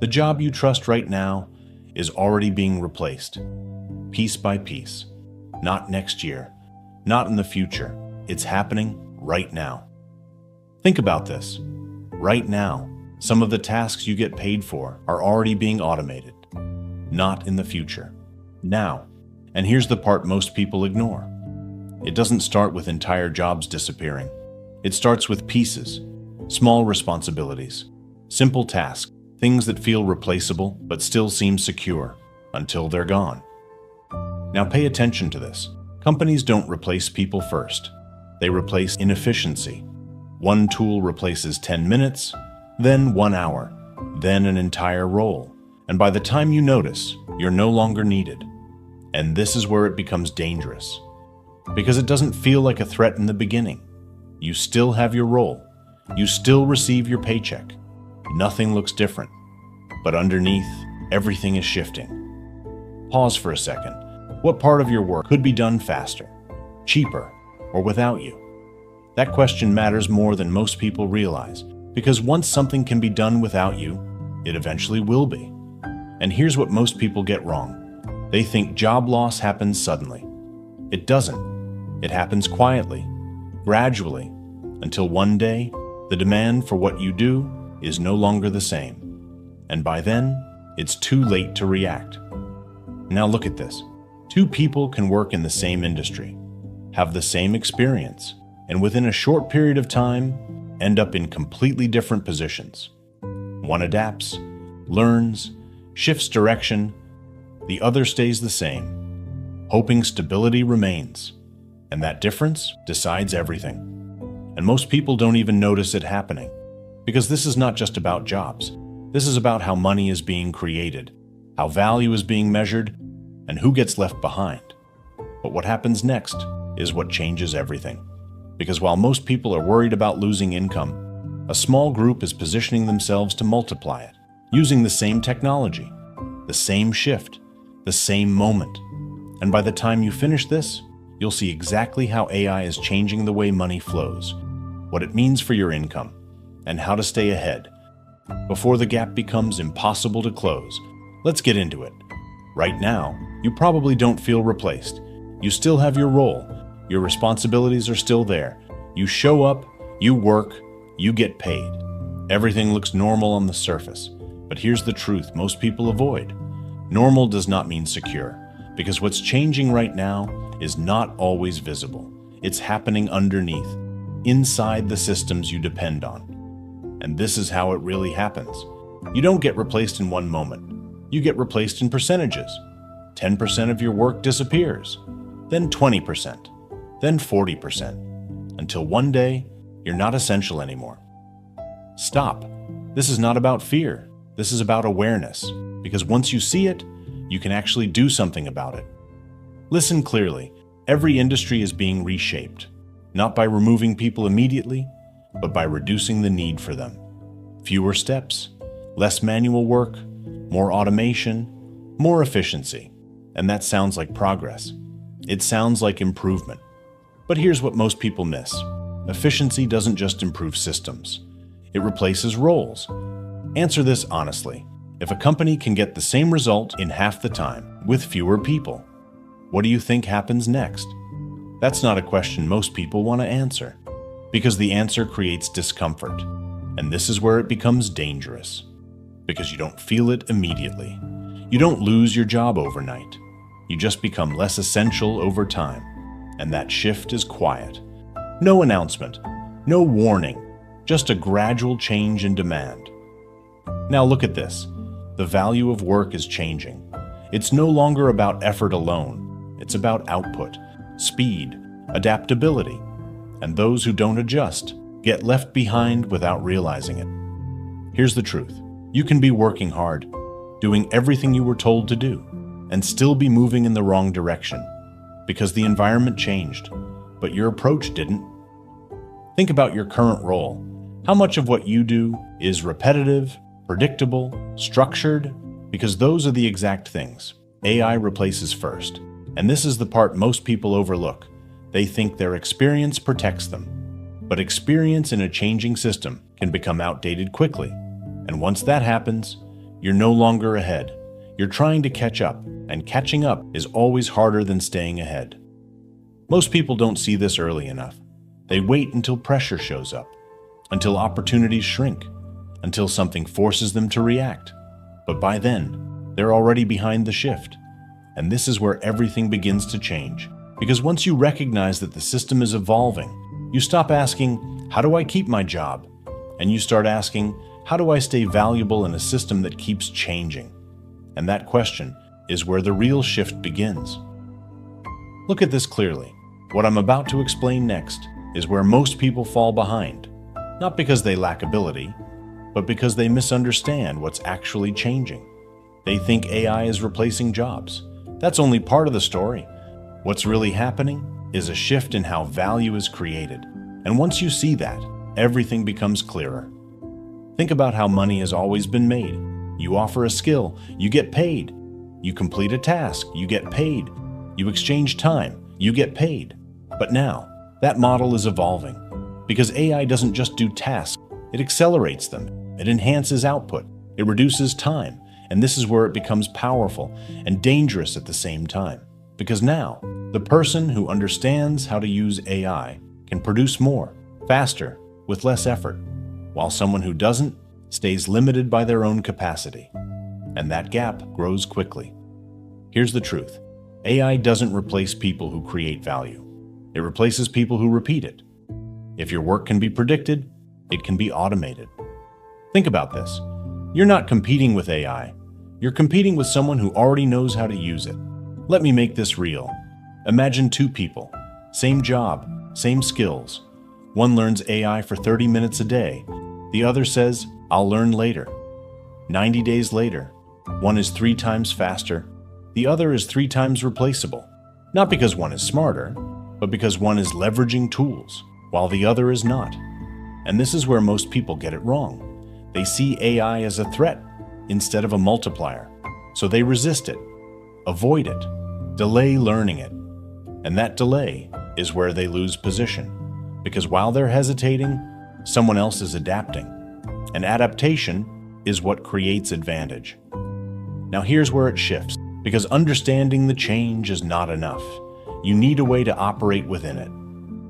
The job you trust right now is already being replaced, piece by piece. Not next year, not in the future. It's happening right now. Think about this. Right now, some of the tasks you get paid for are already being automated. Not in the future. Now. And here's the part most people ignore. It doesn't start with entire jobs disappearing. It starts with pieces, small responsibilities, simple tasks, things that feel replaceable but still seem secure until they're gone. Now pay attention to this. Companies don't replace people first. They replace inefficiency. One tool replaces 10 minutes, then 1 hour, then an entire role. And by the time you notice, you're no longer needed. And this is where it becomes dangerous. Because it doesn't feel like a threat in the beginning. You still have your role. You still receive your paycheck. Nothing looks different. But underneath, everything is shifting. Pause for a second. What part of your work could be done faster, cheaper, or without you? That question matters more than most people realize, because once something can be done without you, it eventually will be. And here's what most people get wrong. They think job loss happens suddenly. It doesn't. It happens quietly, gradually, until one day, the demand for what you do is no longer the same. And by then, it's too late to react. Now look at this. Two people can work in the same industry, have the same experience, and within a short period of time, end up in completely different positions. One adapts, learns, shifts direction. The other stays the same, hoping stability remains. And that difference decides everything. And most people don't even notice it happening. Because this is not just about jobs. This is about how money is being created, how value is being measured, and who gets left behind. But what happens next is what changes everything. Because while most people are worried about losing income, a small group is positioning themselves to multiply it, using the same technology, the same shift, the same moment. And by the time you finish this, you'll see exactly how AI is changing the way money flows, what it means for your income, and how to stay ahead. Before the gap becomes impossible to close, let's get into it. Right now, you probably don't feel replaced. You still have your role. Your responsibilities are still there. You show up, you work, you get paid. Everything looks normal on the surface. But here's the truth most people avoid. Normal does not mean secure, because what's changing right now is not always visible. It's happening underneath, inside the systems you depend on. And this is how it really happens. You don't get replaced in one moment. You get replaced in percentages. 10% of your work disappears, then 20%, then 40%, until one day you're not essential anymore. Stop. This is not about fear. This is about awareness, because once you see it, you can actually do something about it. Listen clearly. Every industry is being reshaped, not by removing people immediately, but by reducing the need for them. Fewer steps, less manual work, more automation, more efficiency. And that sounds like progress. It sounds like improvement. But here's what most people miss. Efficiency doesn't just improve systems. It replaces roles. Answer this honestly. If a company can get the same result in half the time with fewer people, what do you think happens next? That's not a question most people want to answer, because the answer creates discomfort. And this is where it becomes dangerous, because you don't feel it immediately. You don't lose your job overnight. You just become less essential over time. And that shift is quiet. No announcement, no warning, just a gradual change in demand. Now look at this. The value of work is changing. It's no longer about effort alone. It's about output, speed, adaptability. And those who don't adjust get left behind without realizing it. Here's the truth. You can be working hard, doing everything you were told to do, and still be moving in the wrong direction, because the environment changed, but your approach didn't. Think about your current role. How much of what you do is repetitive, predictable, structured? Because those are the exact things AI replaces first. And this is the part most people overlook. They think their experience protects them. But experience in a changing system can become outdated quickly. And once that happens, You're no longer ahead. You're trying to catch up, and catching up is always harder than staying ahead. Most people don't see this early enough. They wait until pressure shows up, until opportunities shrink, until something forces them to react. But by then, they're already behind the shift. And this is where everything begins to change. Because once you recognize that the system is evolving, you stop asking, how do I keep my job? And you start asking, how do I stay valuable in a system that keeps changing? And that question is where the real shift begins. Look at this clearly. What I'm about to explain next is where most people fall behind, not because they lack ability, but because they misunderstand what's actually changing. They think AI is replacing jobs. That's only part of the story. What's really happening is a shift in how value is created. And once you see that, everything becomes clearer. Think about how money has always been made. You offer a skill, you get paid. You complete a task, you get paid. You exchange time, you get paid. But now, that model is evolving. Because AI doesn't just do tasks, it accelerates them. It enhances output. It reduces time. And this is where it becomes powerful and dangerous at the same time. Because now, the person who understands how to use AI can produce more, faster, with less effort, while someone who doesn't stays limited by their own capacity. And that gap grows quickly. Here's the truth. AI doesn't replace people who create value. It replaces people who repeat it. If your work can be predicted, it can be automated. Think about this. You're not competing with AI. You're competing with someone who already knows how to use it. Let me make this real. Imagine two people, same job, same skills. One learns AI for 30 minutes a day. The other says, I'll learn later. 90 days later, one is 3 times faster. The other is 3 times replaceable. Not because one is smarter, but because one is leveraging tools, while the other is not. And this is where most people get it wrong. They see AI as a threat instead of a multiplier. So they resist it, avoid it, delay learning it. And that delay is where they lose position. Because while they're hesitating, someone else is adapting. And adaptation is what creates advantage. Now here's where it shifts. Because understanding the change is not enough. You need a way to operate within it.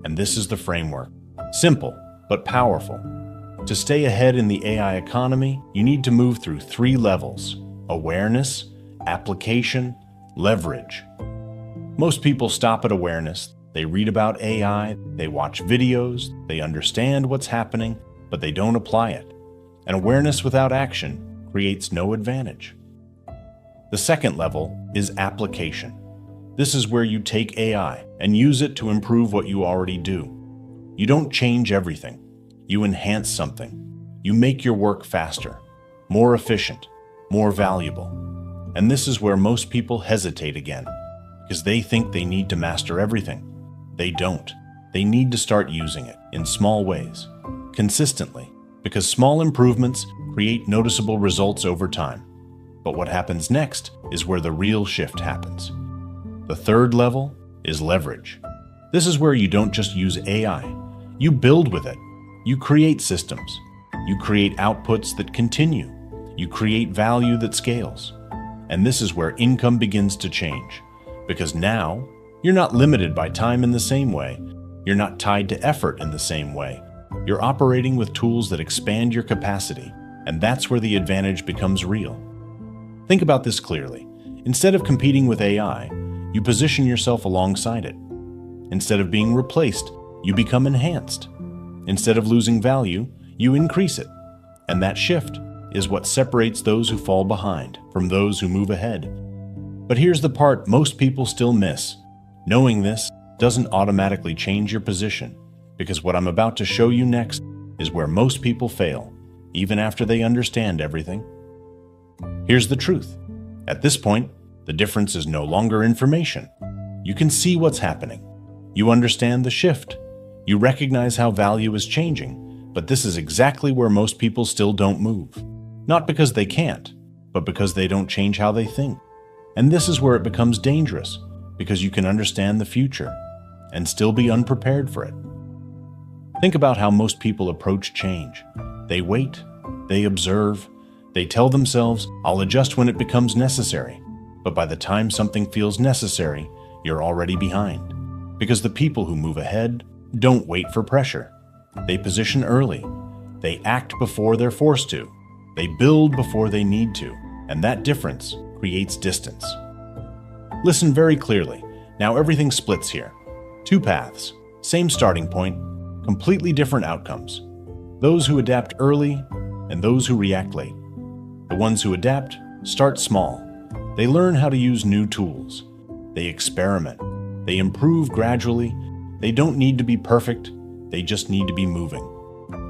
And this is the framework. Simple, but powerful. To stay ahead in the AI economy, you need to move through 3 levels: awareness, application, leverage. Most people stop at awareness. They read about AI, they watch videos, they understand what's happening, but they don't apply it. And awareness without action creates no advantage. The second level is application. This is where you take AI and use it to improve what you already do. You don't change everything. You enhance something. You make your work faster, more efficient, more valuable. And this is where most people hesitate again, because they think they need to master everything. They don't. They need to start using it in small ways, consistently, because small improvements create noticeable results over time. But what happens next is where the real shift happens. The third level is leverage. This is where you don't just use AI. You build with it. You create systems. You create outputs that continue. You create value that scales. And this is where income begins to change. Because now, you're not limited by time in the same way. You're not tied to effort in the same way. You're operating with tools that expand your capacity. And that's where the advantage becomes real. Think about this clearly. Instead of competing with AI, you position yourself alongside it. Instead of being replaced, you become enhanced. Instead of losing value, you increase it. And that shift is what separates those who fall behind from those who move ahead. But here's the part most people still miss. Knowing this doesn't automatically change your position, because what I'm about to show you next is where most people fail, even after they understand everything. Here's the truth. At this point, the difference is no longer information. You can see what's happening. You understand the shift. You recognize how value is changing, but this is exactly where most people still don't move. Not because they can't, but because they don't change how they think. And this is where it becomes dangerous, because you can understand the future and still be unprepared for it. Think about how most people approach change. They wait, they observe, They tell themselves, "I'll adjust when it becomes necessary." But by the time something feels necessary, you're already behind. Because the people who move ahead don't wait for pressure. They position early. They act before they're forced to. They build before they need to. And that difference creates distance. Listen very clearly. Now everything splits here. Two paths, same starting point, completely different outcomes. Those who adapt early and those who react late. The ones who adapt start small. They learn how to use new tools. They experiment. They improve gradually. They don't need to be perfect. They just need to be moving.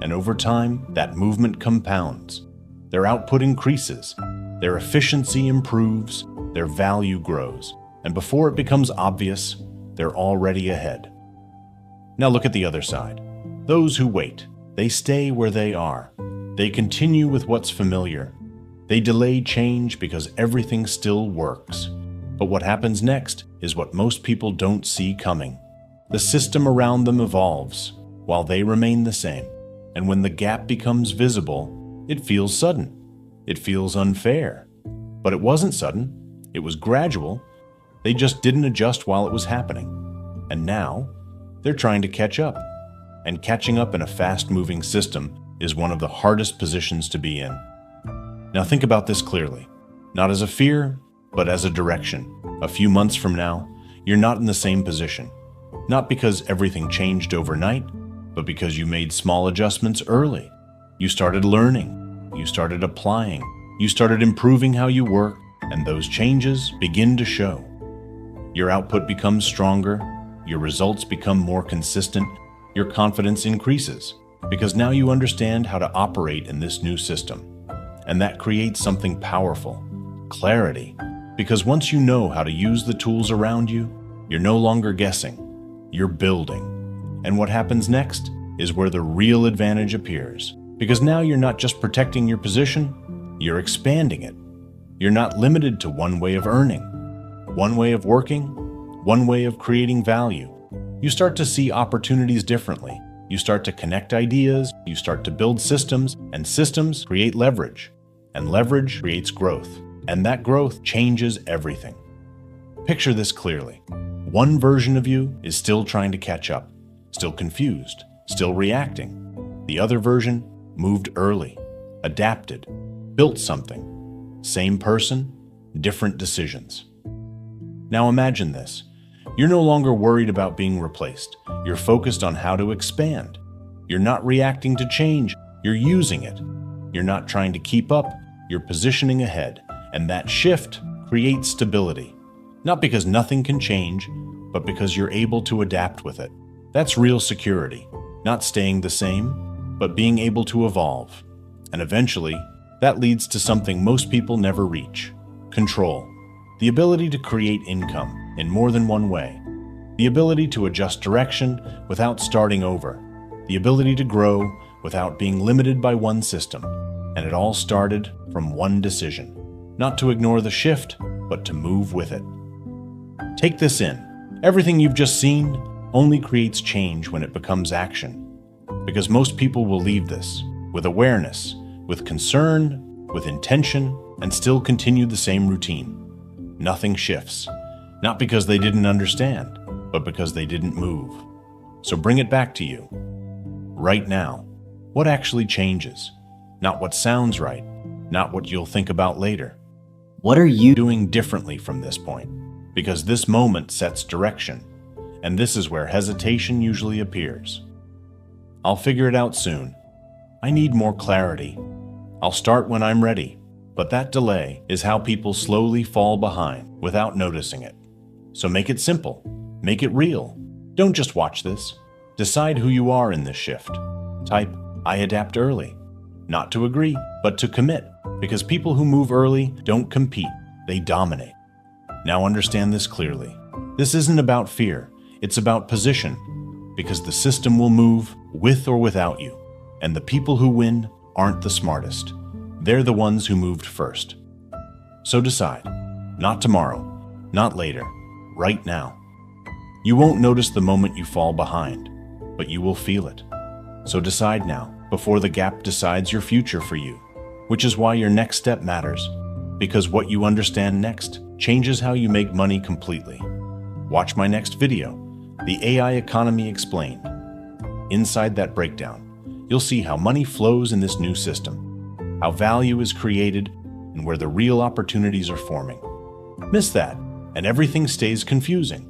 And over time, that movement compounds. Their output increases. Their efficiency improves. Their value grows. And before it becomes obvious, they're already ahead. Now look at the other side. Those who wait. They stay where they are. They continue with what's familiar. They delay change because everything still works. But what happens next is what most people don't see coming. The system around them evolves, while they remain the same. And when the gap becomes visible, it feels sudden. It feels unfair. But it wasn't sudden. It was gradual. They just didn't adjust while it was happening. And now, they're trying to catch up. And catching up in a fast-moving system is one of the hardest positions to be in. Now think about this clearly. Not as a fear, but as a direction. A few months from now, you're not in the same position. Not because everything changed overnight, but because you made small adjustments early. You started learning. You started applying. You started improving how you work, and those changes begin to show. Your output becomes stronger. Your results become more consistent. Your confidence increases, because now you understand how to operate in this new system. And that creates something powerful, clarity, because once you know how to use the tools around you, you're no longer guessing, you're building. And what happens next is where the real advantage appears, because now you're not just protecting your position, you're expanding it. You're not limited to one way of earning, one way of working, one way of creating value. You start to see opportunities differently. You start to connect ideas, you start to build systems, and systems create leverage. And leverage creates growth, and that growth changes everything. Picture this clearly. One version of you is still trying to catch up, still confused, still reacting. The other version moved early, adapted, built something. Same person, different decisions. Now imagine this. You're no longer worried about being replaced. You're focused on how to expand. You're not reacting to change, you're using it. You're not trying to keep up, you're positioning ahead. And that shift creates stability. Not because nothing can change, but because you're able to adapt with it. That's real security. Not staying the same, but being able to evolve. And eventually, that leads to something most people never reach: control. The ability to create income in more than one way. The ability to adjust direction without starting over. The ability to grow without being limited by one system. And it all started from one decision. Not to ignore the shift, but to move with it. Take this in. Everything you've just seen only creates change when it becomes action. Because most people will leave this with awareness, with concern, with intention, and still continue the same routine. Nothing shifts. Not because they didn't understand, but because they didn't move. So bring it back to you. Right now, what actually changes? Not what sounds right, not what you'll think about later. What are you Doing differently from this point? Because this moment sets direction, and this is where hesitation usually appears. I'll figure it out soon. I need more clarity. I'll start when I'm ready. But that delay is how people slowly fall behind without noticing it. So make it simple. Make it real. Don't just watch this. Decide who you are in this shift. Type, "I adapt early." Not to agree, but to commit. Because people who move early don't compete, they dominate. Now understand this clearly. This isn't about fear, it's about position. Because the system will move with or without you. And the people who win aren't the smartest. They're the ones who moved first. So decide. Not tomorrow, not later, right now. You won't notice the moment you fall behind, but you will feel it. So decide now, before the gap decides your future for you. which is why your next step matters, because what you understand next changes how you make money completely. Watch my next video, The AI Economy Explained. Inside that breakdown, you'll see how money flows in this new system, how value is created, and where the real opportunities are forming. Miss that, and everything stays confusing.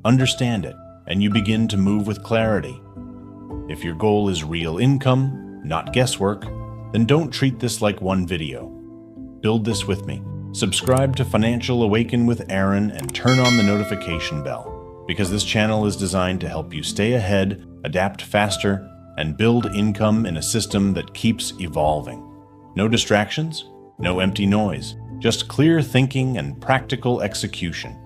Understand it, and you begin to move with clarity. If your goal is real income, not guesswork, then don't treat this like one video. Build this with me. Subscribe to Financial Awaken with Aaron and turn on the notification bell, because this channel is designed to help you stay ahead, adapt faster, and build income in a system that keeps evolving. No distractions, no empty noise, just clear thinking and practical execution.